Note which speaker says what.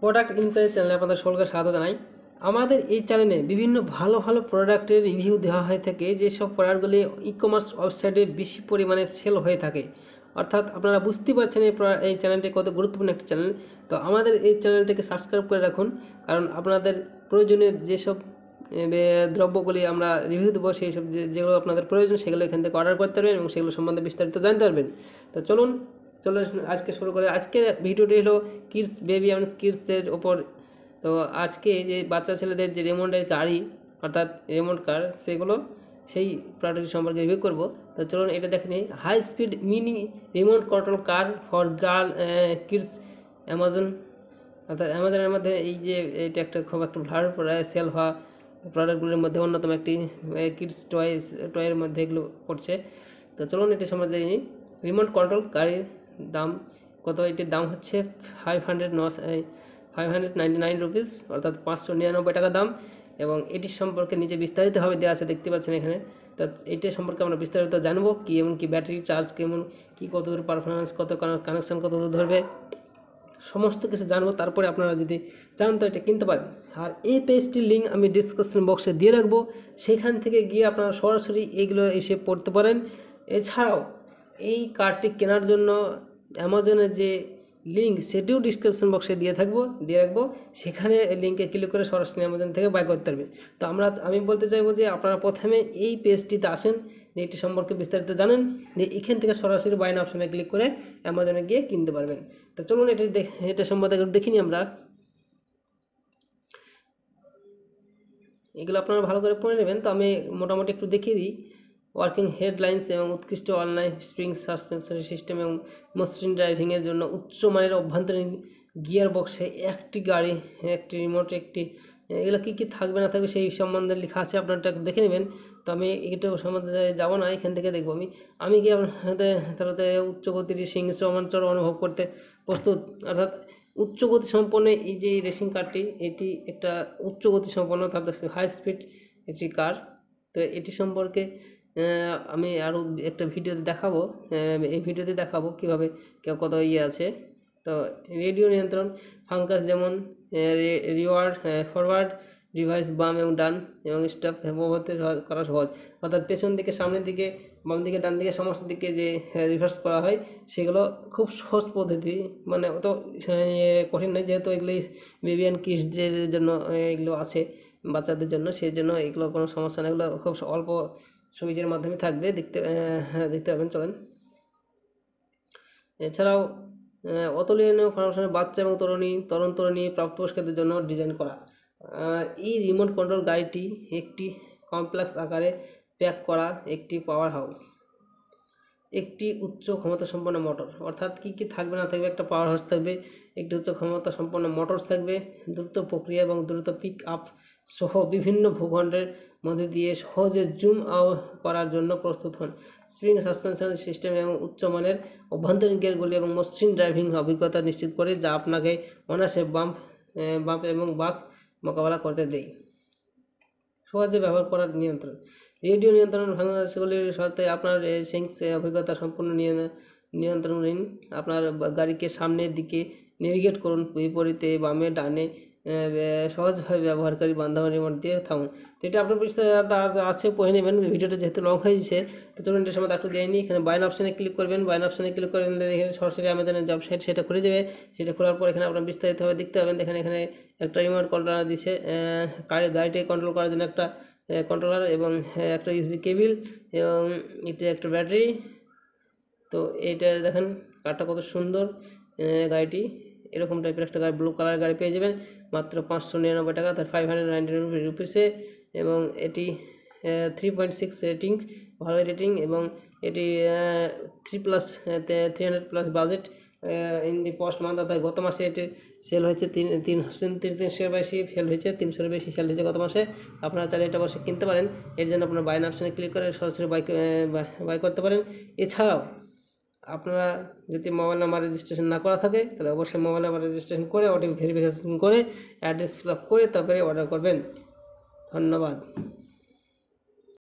Speaker 1: Product inquiry চ্যানেলে আপনাদের সকলকে স্বাগত জানাই। আমাদের এই চ্যানেলে বিভিন্ন ভালো ভালো প্রোডাক্টের রিভিউ দেওয়া হয়ে থাকে, যেসব প্রোডাক্টগুলি ই কমার্স ওয়েবসাইটে বেশি পরিমাণে সেল হয়ে থাকে। অর্থাৎ আপনারা বুঝতে পারছেন এই চ্যানেলটি কত গুরুত্বপূর্ণ একটি চ্যানেল। তো আমাদের এই চ্যানেলটিকে সাবস্ক্রাইব করে রাখুন, কারণ আপনাদের প্রয়োজনীয় যেসব দ্রব্যগুলি আমরা রিভিউ দেবো, সেই সব যেগুলো আপনাদের প্রয়োজন সেগুলো এখান থেকে অর্ডার করতে পারবেন এবং সেগুলো সম্বন্ধে বিস্তারিত জানতে পারবেন। তো চলুন আজকে শুরু করে। আজকের ভিডিওটি হলো কিডস বেবি অ্যান্ড কিডসের ওপর। তো আজকে যে বাচ্চা ছেলেদের যে রিমোটের গাড়ি অর্থাৎ রিমোট কার, সেগুলো সেই প্রোডাক্ট সম্পর্কে রিভিউ করব। তো চলুন এটা দেখে নিই। High speed mini remote control car for girl kids, Amazon. অর্থাৎ অ্যামাজনের মধ্যে এই যে এটা একটা খুব একটা ভালো সেল হওয়া প্রোডাক্টগুলির মধ্যে অন্যতম একটি কিডস টয়ের মধ্যে এগুলো পড়ছে। তো চলুন এটি সম্বন্ধে দেখে নিই। রিমোট কন্ট্রোল গাড়ির দাম কত? এটির দাম হচ্ছে 599 রুপিস, অর্থাৎ 599 টাকা দাম। এবং এটির সম্পর্কে নিচে বিস্তারিতভাবে দেওয়া আছে, দেখতে পাচ্ছেন এখানে। তো এইটার সম্পর্কে আমরা বিস্তারিত জানবো, কি এমন কি ব্যাটারি চার্জ কেমন, কি কতদূর পারফরমেন্স, কত কানেকশান কতদূর ধরবে, সমস্ত কিছু জানবো। তারপরে আপনারা যদি চান তো এটা কিনতে পারেন। আর এই পেজটির লিঙ্ক আমি ডিসক্রিপশন বক্সে দিয়ে রাখবো, সেখান থেকে গিয়ে আপনারা সরাসরি এগুলো এসে পড়তে পারেন। এছাড়াও এই কার্ডটি কেনার জন্য অ্যামাজনের যে লিঙ্ক সেটিও ডিসক্রিপশন বক্সে দিয়ে রাখবো, সেখানে লিঙ্কে ক্লিক করে সরাসরি অ্যামাজন থেকে বাই করতে পারবে। তো আমি বলতে চাইবো যে আপনারা প্রথমে এই পেজটিতে আসেন, যে এটি সম্পর্কে বিস্তারিত জানেন, যে এখান থেকে সরাসরি বাইন অপশনে ক্লিক করে অ্যামাজনে গিয়ে কিনতে পারবেন। তো চলুন এটা সম্বন্ধে দেখিনি আমরা। এগুলো আপনারা ভালো করে পড়ে নেবেন। তো আমি মোটামুটি একটু দেখিয়ে দিই। ওয়ার্কিং হেডলাইন্স এবং উৎকৃষ্ট অনলাইন স্প্রিং সাসপেনশন সিস্টেম এবং মসৃণ ড্রাইভিংয়ের জন্য উচ্চমানের অভ্যন্তরীণ গিয়ার বক্সে একটি গাড়ি, একটি রিমোট, এগুলো কী কী থাকবে না থাকবে সেই সম্বন্ধে লেখা আছে, আপনারটা দেখে নেবেন। তো আমি এটা সম্বন্ধে যাবো না, এখান থেকে দেখবো। আমি কি আপনাদের তাহলে উচ্চগতির সিংহ অঞ্চল অনুভব করতে প্রস্তুত। অর্থাৎ উচ্চগতি সম্পন্ন এই যে রেসিং কারটি, এটি একটা উচ্চগতি সম্পন্ন, তাদের হাই স্পিড একটি কার। তো এটি সম্পর্কে আমি আরও একটা ভিডিওতে দেখাবো। এই ভিডিওতে দেখাবো কীভাবে কত আছে। তো রেডিও নিয়ন্ত্রণ ফাঙ্কাস, যেমন ফরওয়ার্ড, রিভার্স, বাম এবং ডান এবং স্টপ ব্যবহার করা সহজ। অর্থাৎ পেছন দিকে, সামনের দিকে, বাম দিকে, ডান দিকে, সমস্ত দিকে যে রিভার্স করা হয় সেগুলো খুব সহজ পদ্ধতি, মানে অত কঠিন নয়, যেহেতু এগুলি বেবি অ্যান্ড কিডসদের জন্য এগুলো আছে, বাচ্চাদের জন্য, সেই জন্য এগুলো কোনো সমস্যা নেই। এগুলো খুব অল্প সুইচের মাধ্যমে থাকবে, দেখতে পাবেন। চলেন। এছাড়াও অতুলনীয় ফাংশনের বাচ্চা এবং তরুণী প্রাপ্তবয়স্কদের জন্য ডিজাইন করা। এই রিমোট কন্ট্রোল গাড়িটি একটি কমপ্লেক্স আকারে প্যাক করা একটি পাওয়ার হাউস, একটি উচ্চ ক্ষমতা সম্পন্ন মোটর। অর্থাৎ কী কী থাকবে না থাকবে? একটা পাওয়ার হাউস থাকবে, একটি উচ্চ ক্ষমতা সম্পন্ন মোটরস থাকবে, দ্রুত প্রক্রিয়া এবং দ্রুত পিক আপ সহ বিভিন্ন ভূখণ্ডের মধ্যে দিয়ে সহজে জুম আউট করার জন্য প্রস্তুত হন। স্প্রিং সাসপেনশন সিস্টেম এবং উচ্চমানের অভ্যন্তরীণ গিয়ারগুলি এবং মসৃণ ড্রাইভিং অভিজ্ঞতা নিশ্চিত করে, যা আপনাকে অনায়াসে বাম্প এবং বাঁক মোকাবেলা করতে দেয়। সহজে ব্যবহার করার নিয়ন্ত্রণ। রেডিও নিয়ন্ত্রণ সেগুলির সাথে আপনার সেন্স অভিজ্ঞতা সম্পূর্ণ নিয়ন্ত্রণ নিন। আপনার গাড়িকে সামনের দিকে নেভিগেট করুন, বিপরীতে, বামে, ডানে সহজভাবে ব্যবহারকারী বান্ধব রিমোট দিয়ে থাকুন। তো এটা আপনার পরিস্থিতি আছে, পড়ে নেবেন। ভিডিওটা যেহেতু লং হয়েছে, তো চলুন এটার সময় একটু দেয়নি। এখানে বাইন অপশানে ক্লিক করবেন। বাইন অপশানে ক্লিক করবেন, এখানে সরাসরি আমাদের ওয়েবসাইট সেটা খুলে যাবে। সেটা খোলার পর এখানে আপনার বিস্তারিতভাবে দেখতে পাবেন। এখানে একটা রিমোট কন্ট্রোলার দিচ্ছে, গাড়িটাকে কন্ট্রোল করার জন্য একটা কন্ট্রোলার এবং একটা ইউএসবি কেবিল এবং এটা একটা ব্যাটারি। তো এইটা দেখেন কারটা কত সুন্দর। গাড়িটি এরকম টাইপের একটা গাড়ি, ব্লু কালার গাড়ি পেয়ে যাবেন মাত্র 599 টাকা, তার 599 রুপিসে। এবং এটি 3.6 রেটিং, ভালো রেটিং। এবং এটি 300+ budget in the post month. অর্থাৎ গত মাসে এটি সেল হয়েছে 300 বেশি সেল হয়েছে, 300-এর বেশি সেল হয়েছে গত মাসে। আপনারা চাইলে এটা অবশ্যই কিনতে পারেন। এর জন্য আপনার বাইন অপশানে ক্লিক করে সরাসরি বাই করতে পারেন। এছাড়াও আপনারা যদি মোবাইল নাম্বার রেজিস্ট্রেশন না করা থাকে, তাহলে অবশ্যই মোবাইল নাম্বার রেজিস্ট্রেশন করে ওটিপি ভেরিফিকেশন করে অ্যাড্রেস ফিল আপ করে তারপরে অর্ডার করবেন। ধন্যবাদ।